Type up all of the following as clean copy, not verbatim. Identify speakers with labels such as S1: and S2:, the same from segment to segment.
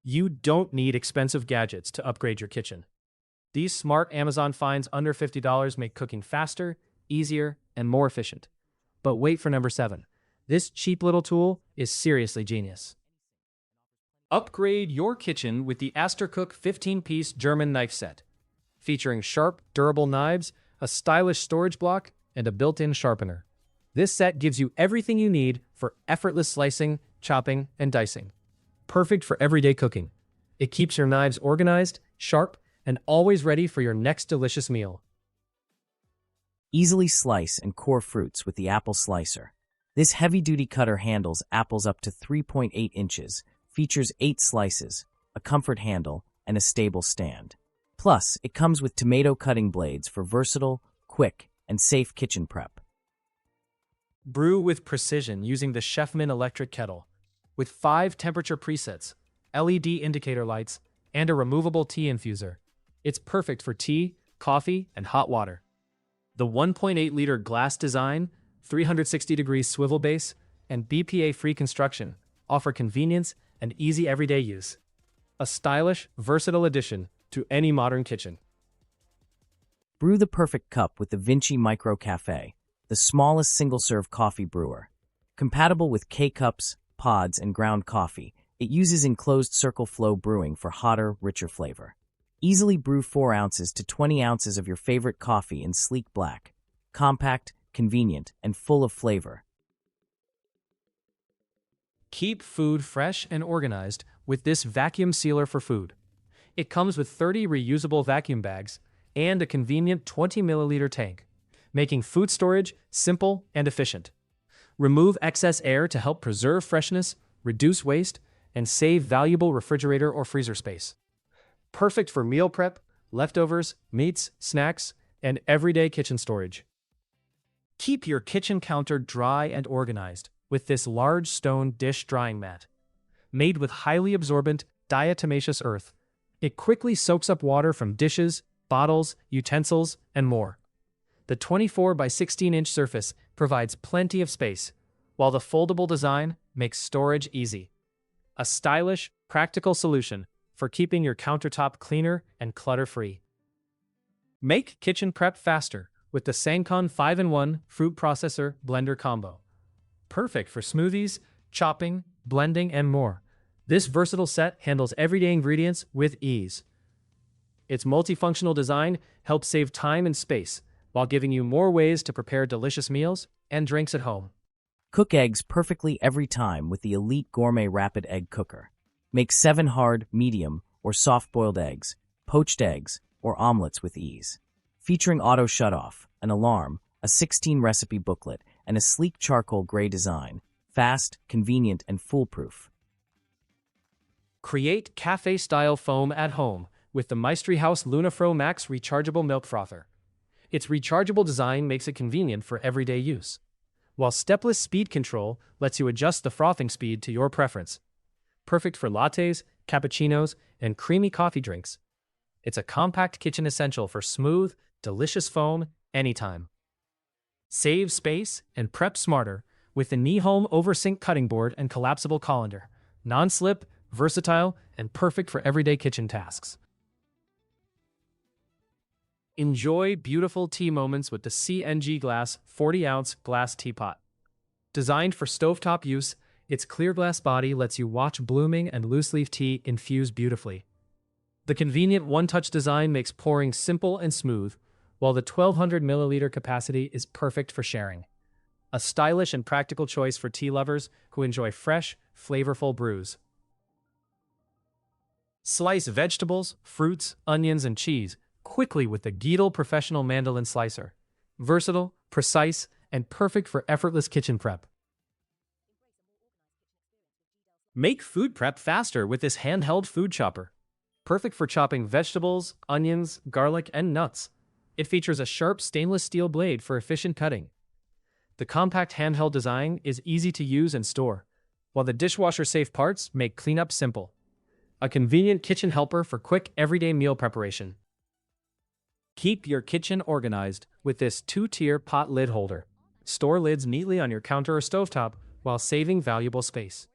S1: You don't need expensive gadgets to upgrade your kitchen. These smart Amazon finds under $50 make cooking faster, easier, and more efficient. But wait for number 7. This cheap little tool is seriously genius. Upgrade your kitchen with the Cook 15-piece German knife set, featuring sharp, durable knives, a stylish storage block, and a built-in sharpener. This set gives you everything you need for effortless slicing, chopping, and dicing. Perfect for everyday cooking. It keeps your knives organized, sharp, and always ready for your next delicious meal.
S2: Easily slice and core fruits with the apple slicer. This heavy-duty cutter handles apples up to 3.8 inches, features 8 slices, a comfort handle, and a stable stand. Plus, it comes with tomato cutting blades for versatile, quick, and safe kitchen prep.
S1: Brew with precision using the Chefman electric kettle. With 5 temperature presets, LED indicator lights, and a removable tea infuser. It's perfect for tea, coffee, and hot water. The 1.8-liter glass design, 360-degree swivel base, and BPA-free construction offer convenience and easy everyday use. A stylish, versatile addition to any modern kitchen.
S2: Brew the perfect cup with the Vinci Micro Cafe, the smallest single-serve coffee brewer. Compatible with K-cups, pods, and ground coffee, it uses enclosed circle flow brewing for hotter, richer flavor. Easily brew 4 ounces to 20 ounces of your favorite coffee in sleek black. Compact, convenient, and full of flavor.
S1: Keep food fresh and organized with this vacuum sealer for food. It comes with 30 reusable vacuum bags and a convenient 20-milliliter tank, making food storage simple and efficient. Remove excess air to help preserve freshness, reduce waste, and save valuable refrigerator or freezer space. Perfect for meal prep, leftovers, meats, snacks, and everyday kitchen storage. Keep your kitchen counter dry and organized with this large stone dish drying mat. Made with highly absorbent diatomaceous earth, it quickly soaks up water from dishes, bottles, utensils, and more. The 24 by 16-inch surface provides plenty of space, while the foldable design makes storage easy. A stylish, practical solution for keeping your countertop cleaner and clutter-free. Make kitchen prep faster with the Sancon 5-in-1 Fruit Processor Blender Combo. Perfect for smoothies, chopping, blending, and more. This versatile set handles everyday ingredients with ease. Its multifunctional design helps save time and space, while giving you more ways to prepare delicious meals and drinks at home.
S2: Cook eggs perfectly every time with the Elite Gourmet Rapid Egg Cooker. Make 7 hard, medium, or soft-boiled eggs, poached eggs, or omelets with ease. Featuring auto shutoff, an alarm, a 16-recipe booklet, and a sleek charcoal gray design. Fast, convenient, and foolproof.
S1: Create cafe-style foam at home with the Maestri House Lunafro Max rechargeable milk frother. Its rechargeable design makes it convenient for everyday use, while stepless speed control lets you adjust the frothing speed to your preference. Perfect for lattes, cappuccinos, and creamy coffee drinks. It's a compact kitchen essential for smooth, delicious foam anytime. Save space and prep smarter with the Nihome OverSync cutting board and collapsible colander. Non-slip, versatile, and perfect for everyday kitchen tasks. Enjoy beautiful tea moments with the CNG Glass 40-ounce glass teapot. Designed for stovetop use, its clear glass body lets you watch blooming and loose-leaf tea infuse beautifully. The convenient one-touch design makes pouring simple and smooth, while the 1,200 milliliter capacity is perfect for sharing. A stylish and practical choice for tea lovers who enjoy fresh, flavorful brews. Slice vegetables, fruits, onions, and cheese quickly with the Geedle Professional Mandolin Slicer. Versatile, precise, and perfect for effortless kitchen prep. Make food prep faster with this handheld food chopper. Perfect for chopping vegetables, onions, garlic, and nuts. It features a sharp stainless steel blade for efficient cutting. The compact handheld design is easy to use and store, while the dishwasher-safe parts make cleanup simple. A convenient kitchen helper for quick everyday meal preparation. Keep your kitchen organized with this 2-tier pot lid holder. Store lids neatly on your counter or stovetop while saving valuable space.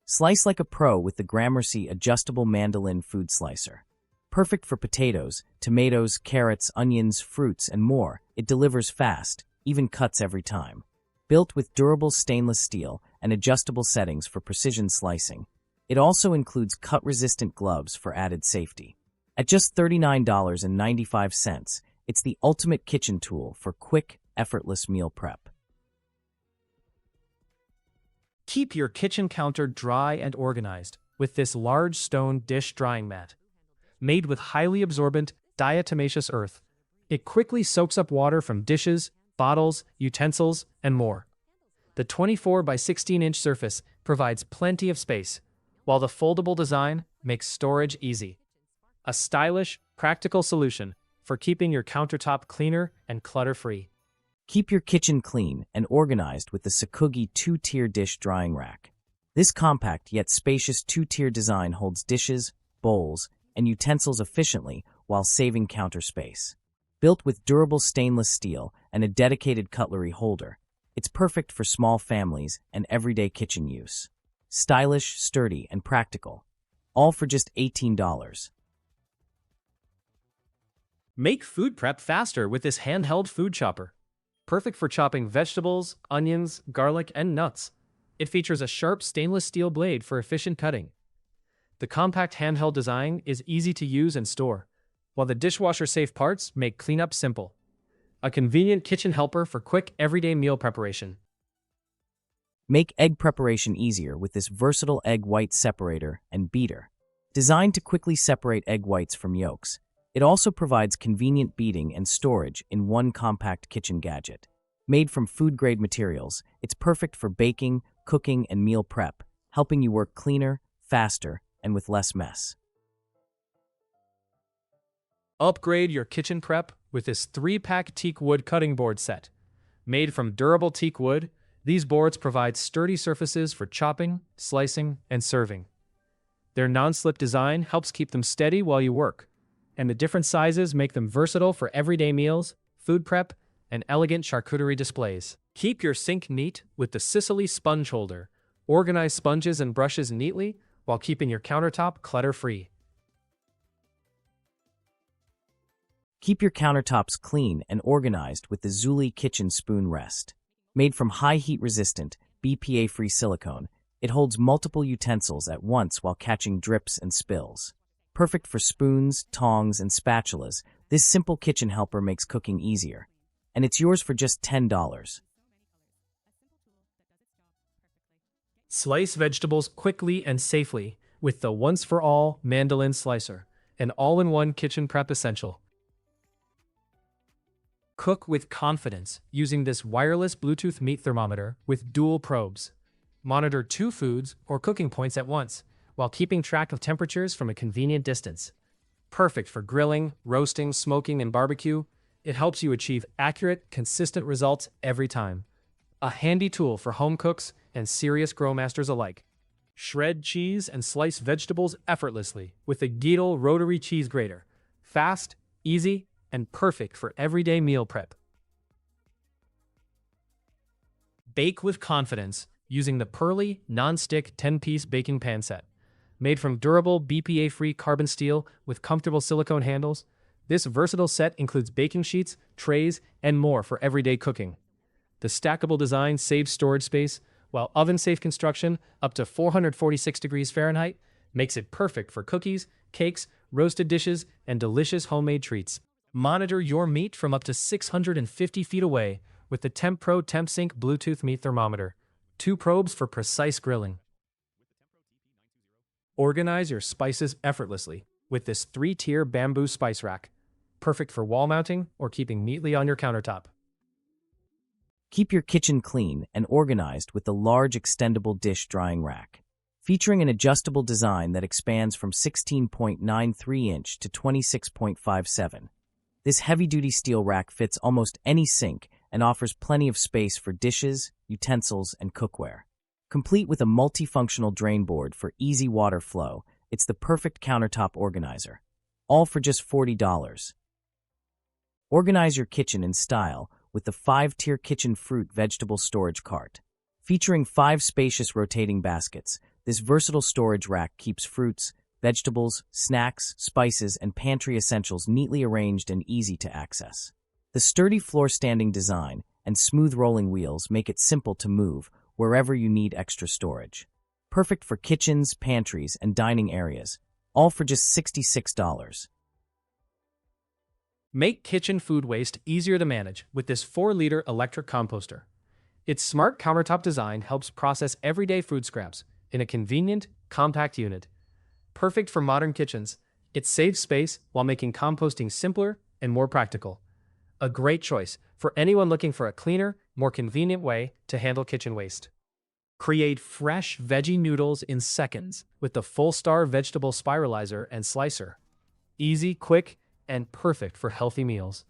S2: Slice like a pro with the Gramercy adjustable mandolin food slicer. Perfect for potatoes, tomatoes, carrots, onions, fruits, and more, it delivers fast, even cuts every time. Built with durable stainless steel and adjustable settings for precision slicing, it also includes cut-resistant gloves for added safety. At just $39.95, it's the ultimate kitchen tool for quick, effortless meal prep.
S1: Keep your kitchen counter dry and organized with this large stone dish drying mat. Made with highly absorbent, diatomaceous earth, it quickly soaks up water from dishes, bottles, utensils, and more. The 24 by 16-inch surface provides plenty of space, while the foldable design makes storage easy. A stylish, practical solution for keeping your countertop cleaner and clutter-free.
S2: Keep your kitchen clean and organized with the Sakugi 2-tier dish drying rack. This compact yet spacious 2-tier design holds dishes, bowls, and utensils efficiently while saving counter space. Built with durable stainless steel and a dedicated cutlery holder, it's perfect for small families and everyday kitchen use. Stylish, sturdy, and practical. All for just $18.
S1: Make food prep faster with this handheld food chopper. Perfect for chopping vegetables, onions, garlic, and nuts. It features a sharp stainless steel blade for efficient cutting. The compact handheld design is easy to use and store, while the dishwasher-safe parts make cleanup simple. A convenient kitchen helper for quick, everyday meal preparation.
S2: Make egg preparation easier with this versatile egg white separator and beater. Designed to quickly separate egg whites from yolks, it also provides convenient beating and storage in one compact kitchen gadget. Made from food-grade materials, it's perfect for baking, cooking, and meal prep, helping you work cleaner, faster, and with less mess.
S1: Upgrade your kitchen prep with this 3-pack teak wood cutting board set. Made from durable teak wood, these boards provide sturdy surfaces for chopping, slicing, and serving. Their non-slip design helps keep them steady while you work, and the different sizes make them versatile for everyday meals, food prep, and elegant charcuterie displays. Keep your sink neat with the Sicily sponge holder. Organize sponges and brushes neatly while keeping your countertop clutter-free.
S2: Keep your countertops clean and organized with the Zuli Kitchen Spoon Rest. Made from high heat-resistant, BPA-free silicone, it holds multiple utensils at once while catching drips and spills. Perfect for spoons, tongs, and spatulas, this simple kitchen helper makes cooking easier. And it's yours for just $10.
S1: Slice vegetables quickly and safely with the once-for-all mandolin slicer, an all-in-one kitchen prep essential. Cook with confidence using this wireless Bluetooth meat thermometer with dual probes. Monitor 2 foods or cooking points at once, while keeping track of temperatures from a convenient distance. Perfect for grilling, roasting, smoking, and barbecue, it helps you achieve accurate, consistent results every time. A handy tool for home cooks and serious growmasters alike. Shred cheese and slice vegetables effortlessly with the Geedle rotary cheese grater. Fast, easy, and perfect for everyday meal prep. Bake with confidence using the Pearly non-stick 10-piece baking pan set. Made from durable, BPA-free carbon steel with comfortable silicone handles, this versatile set includes baking sheets, trays, and more for everyday cooking. The stackable design saves storage space, while oven-safe construction up to 446 degrees Fahrenheit makes it perfect for cookies, cakes, roasted dishes, and delicious homemade treats. Monitor your meat from up to 650 feet away with the Temp Pro TempSync Bluetooth meat thermometer. 2 probes for precise grilling. Organize your spices effortlessly with this 3-tier bamboo spice rack. Perfect for wall mounting or keeping neatly on your countertop.
S2: Keep your kitchen clean and organized with the large extendable dish drying rack. Featuring an adjustable design that expands from 16.93 inch to 26.57. This heavy-duty steel rack fits almost any sink and offers plenty of space for dishes, utensils, and cookware. Complete with a multifunctional drain board for easy water flow, it's the perfect countertop organizer. All for just $40. Organize your kitchen in style with the 5-tier kitchen fruit vegetable storage cart. Featuring 5 spacious rotating baskets, This versatile storage rack keeps fruits, vegetables, snacks, spices, and pantry essentials neatly arranged and easy to access. The sturdy floor-standing design and smooth rolling wheels make it simple to move wherever you need extra storage. Perfect for kitchens, pantries, and dining areas, all for just $66.
S1: Make kitchen food waste easier to manage with this 4-liter electric composter. Its smart countertop design helps process everyday food scraps in a convenient, compact unit. Perfect for modern kitchens, it saves space while making composting simpler and more practical. A great choice for anyone looking for a cleaner, more convenient way to handle kitchen waste. Create fresh veggie noodles in seconds with the full-star vegetable spiralizer and slicer. Easy, quick, and perfect for healthy meals.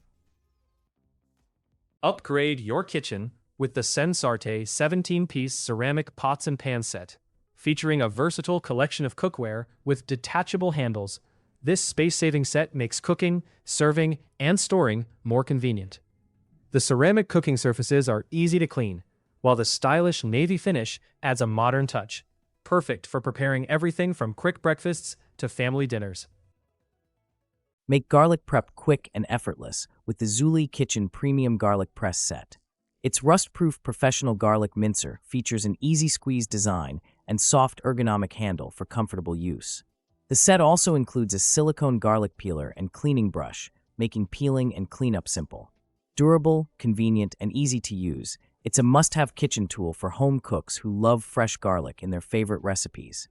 S1: Upgrade your kitchen with the Sensarte 17-piece ceramic pots and pan set. Featuring a versatile collection of cookware with detachable handles, this space-saving set makes cooking, serving, and storing more convenient. The ceramic cooking surfaces are easy to clean, while the stylish navy finish adds a modern touch, perfect for preparing everything from quick breakfasts to family dinners.
S2: Make garlic prep quick and effortless with the Zuli Kitchen Premium Garlic Press Set. Its rust-proof professional garlic mincer features an easy squeeze design and soft ergonomic handle for comfortable use. The set also includes a silicone garlic peeler and cleaning brush, making peeling and cleanup simple. Durable, convenient, and easy to use, it's a must-have kitchen tool for home cooks who love fresh garlic in their favorite recipes.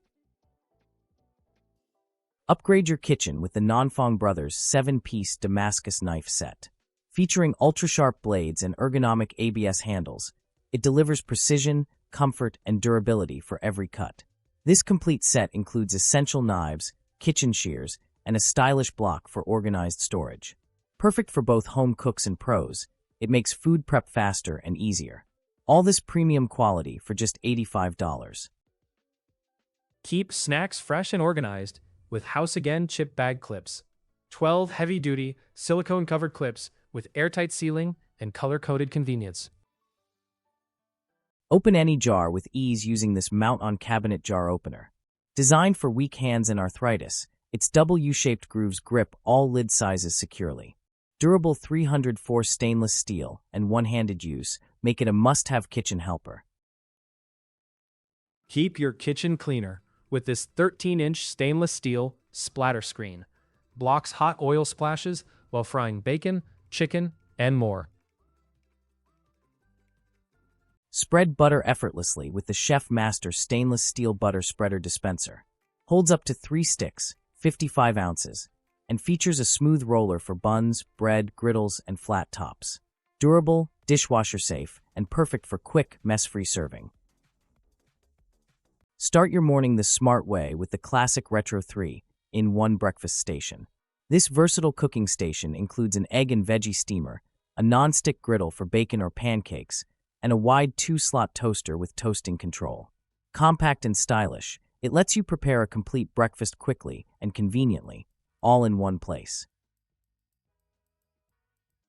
S2: Upgrade your kitchen with the Nanfang Brothers 7-piece Damascus knife set. Featuring ultra-sharp blades and ergonomic ABS handles, it delivers precision, comfort, and durability for every cut. This complete set includes essential knives, kitchen shears, and a stylish block for organized storage. Perfect for both home cooks and pros, it makes food prep faster and easier. All this premium quality for just $85.
S1: Keep snacks fresh and organized with House Again chip bag clips. 12 heavy-duty, silicone-covered clips with airtight sealing and color-coded convenience.
S2: Open any jar with ease using this mount-on-cabinet jar opener. Designed for weak hands and arthritis, its double U-shaped grooves grip all lid sizes securely. Durable 304 stainless steel and one-handed use make it a must-have kitchen helper.
S1: Keep your kitchen cleaner with this 13-inch stainless steel splatter screen. Blocks hot oil splashes while frying bacon, chicken, and more.
S2: Spread butter effortlessly with the Chef Master stainless steel butter spreader dispenser. Holds up to 3 sticks, 55 ounces, and features a smooth roller for buns, bread, griddles, and flat tops. Durable, dishwasher safe, and perfect for quick, mess-free serving. Start your morning the smart way with the classic Retro 3-in-1 breakfast station. This versatile cooking station includes an egg and veggie steamer, a non-stick griddle for bacon or pancakes, and a wide 2-slot toaster with toasting control. Compact and stylish, it lets you prepare a complete breakfast quickly and conveniently, all in one place.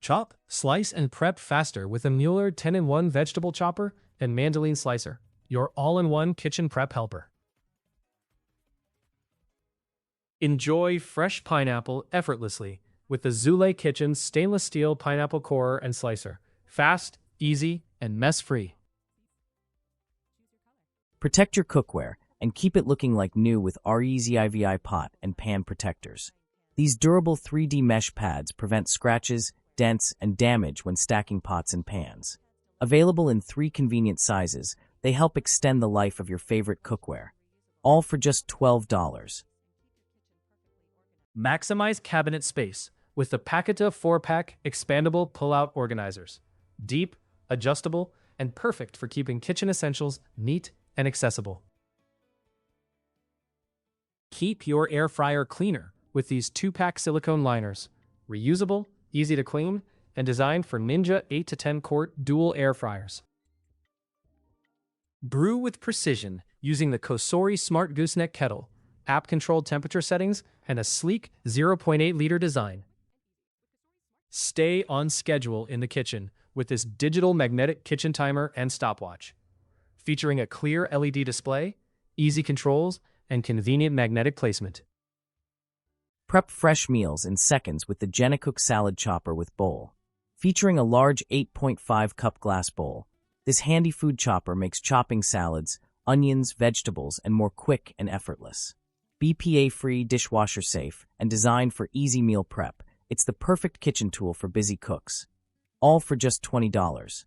S1: Chop, slice, and prep faster with a Mueller 10-in-1 vegetable chopper and mandolin slicer, your all-in-one kitchen prep helper. Enjoy fresh pineapple effortlessly with the Zule Kitchen stainless steel pineapple corer and slicer. Fast, easy, and mess-free.
S2: Protect your cookware and keep it looking like new with REZIVI pot and pan protectors. These durable 3D mesh pads prevent scratches, dents, and damage when stacking pots and pans. Available in 3 convenient sizes, they help extend the life of your favorite cookware. All for just $12.
S1: Maximize cabinet space with the Packeta 4-pack expandable pull-out organizers. Deep, adjustable, and perfect for keeping kitchen essentials neat and accessible. Keep your air fryer cleaner with these 2-pack silicone liners. Reusable, easy to clean, and designed for Ninja 8 to 10 quart dual air fryers. Brew with precision using the Kosori Smart Gooseneck Kettle, app-controlled temperature settings, and a sleek 0.8-liter design. Stay on schedule in the kitchen with this digital magnetic kitchen timer and stopwatch. Featuring a clear LED display, easy controls, and convenient magnetic placement.
S2: Prep fresh meals in seconds with the Genecook Salad Chopper with Bowl. Featuring a large 8.5-cup glass bowl, this handy food chopper makes chopping salads, onions, vegetables, and more quick and effortless. BPA-free, dishwasher-safe, and designed for easy meal prep, it's the perfect kitchen tool for busy cooks. All for just $20.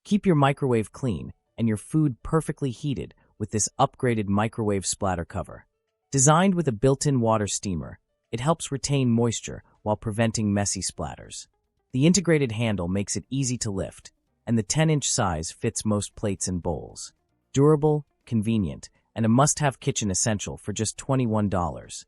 S2: Keep your microwave clean and your food perfectly heated with this upgraded microwave splatter cover. Designed with a built-in water steamer, it helps retain moisture while preventing messy splatters. The integrated handle makes it easy to lift, and the 10-inch size fits most plates and bowls. Durable, convenient, and a must-have kitchen essential for just $21.